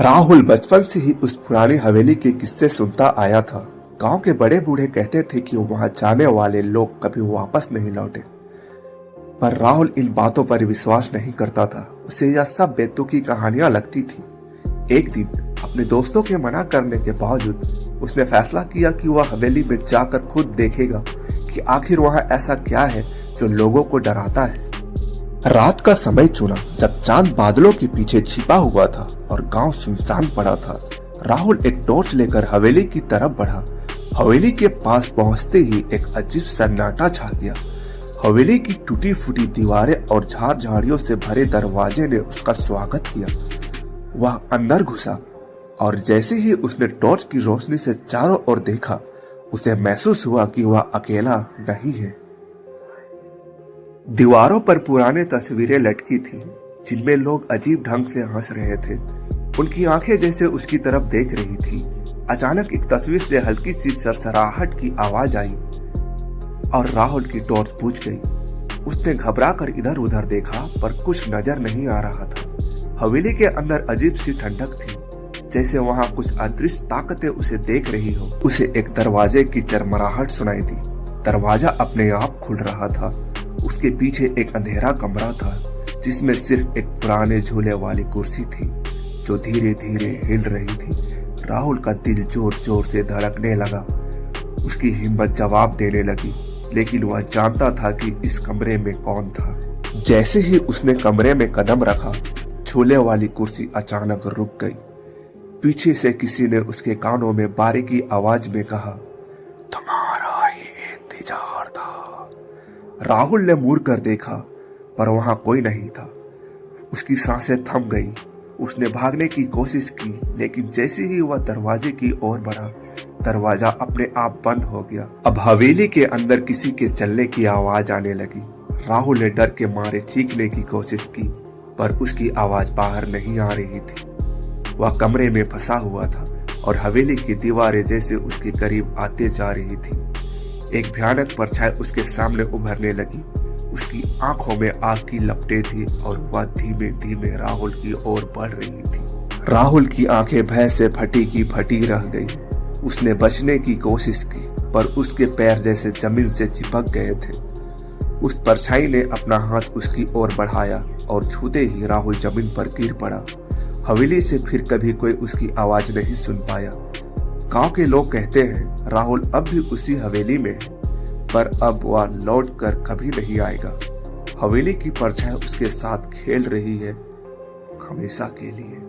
राहुल बचपन से ही उस पुरानी हवेली के किस्से सुनता आया था। गांव के बड़े बूढ़े कहते थे कि वहां जाने वाले लोग कभी वापस नहीं लौटे, पर राहुल इन बातों पर विश्वास नहीं करता था। उसे यह सब बेतुकी कहानियां लगती थी। एक दिन अपने दोस्तों के मना करने के बावजूद उसने फैसला किया कि वह हवेली में जाकर खुद देखेगा कि आखिर वहां ऐसा क्या है जो लोगों को डराता है। रात का समय चुना जब चांद बादलों के पीछे छिपा हुआ था और गांव सुनसान पड़ा था। राहुल एक टॉर्च लेकर हवेली की तरफ बढ़ा। हवेली के पास पहुंचते ही एक अजीब सन्नाटा छा गया। हवेली की टूटी फूटी दीवारें और झाड़ झाड़ियों से भरे दरवाजे ने उसका स्वागत किया। वह अंदर घुसा और जैसे ही उसने टॉर्च की रोशनी से चारों ओर देखा, उसे महसूस हुआ कि वह अकेला नहीं है। दीवारों पर पुराने तस्वीरें लटकी थी जिनमें लोग अजीब ढंग से हंस रहे थे। उनकी आंखें जैसे उसकी तरफ देख रही थी। अचानक एक तस्वीर से हल्की सी सरसराहट की आवाज आई और राहुल की टॉर्च बुझ गई। उसने घबराकर इधर उधर देखा पर कुछ नजर नहीं आ रहा था। हवेली के अंदर अजीब सी ठंडक थी, जैसे वहां कुछ अदृश्य ताकतें उसे देख रही हो। उसे एक दरवाजे की चरमराहट सुनाई दी। दरवाजा अपने आप खुल रहा था। उसके पीछे एक अंधेरा कमरा था जिसमें सिर्फ एक पुराने झूले वाली कुर्सी थी जो धीरे धीरे हिल रही थी। राहुल का दिल जोर जोर से धड़कने लगा। उसकी हिम्मत जवाब देने लगी, लेकिन वह जानता था कि इस कमरे में कौन था। जैसे ही उसने कमरे में कदम रखा, झूले वाली कुर्सी अचानक रुक गई। पीछे से किसी ने उसके कानों में बारीकी आवाज में कहा, तुम्हारा ही इंतजार था। राहुल ने मुड़ कर देखा पर वहां कोई नहीं था। उसकी सांसें थम गई। उसने भागने की कोशिश की, लेकिन जैसे ही वह दरवाजे की ओर बढ़ा, दरवाजा अपने आप बंद हो गया। अब हवेली के अंदर किसी के चलने की आवाज आने लगी। राहुल ने डर के मारे चीखने की कोशिश की, पर उसकी आवाज बाहर नहीं आ रही थी। वह कमरे में फंसा हुआ था और हवेली की दीवारें जैसे उसके करीब आते जा रही थी। एक भयानक परछाई उसके सामने उभरने लगी। उसकी आंखों में आग की लपटें थी और वह धीमे धीमे राहुल की ओर बढ़ रही थी। राहुल की आंखें भय से फटी की फटी रह गई। उसने बचने की कोशिश की, पर उसके पैर जैसे जमीन से चिपक गए थे। उस परछाई ने अपना हाथ उसकी ओर बढ़ाया और छूते ही राहुल जमीन पर गिर पड़ा। हवेली से फिर कभी कोई उसकी आवाज नहीं सुन पाया। गांव के लोग कहते हैं राहुल अब भी उसी हवेली में है, पर अब वह लौट कर कभी नहीं आएगा। हवेली की परछाई उसके साथ खेल रही है, हमेशा के लिए।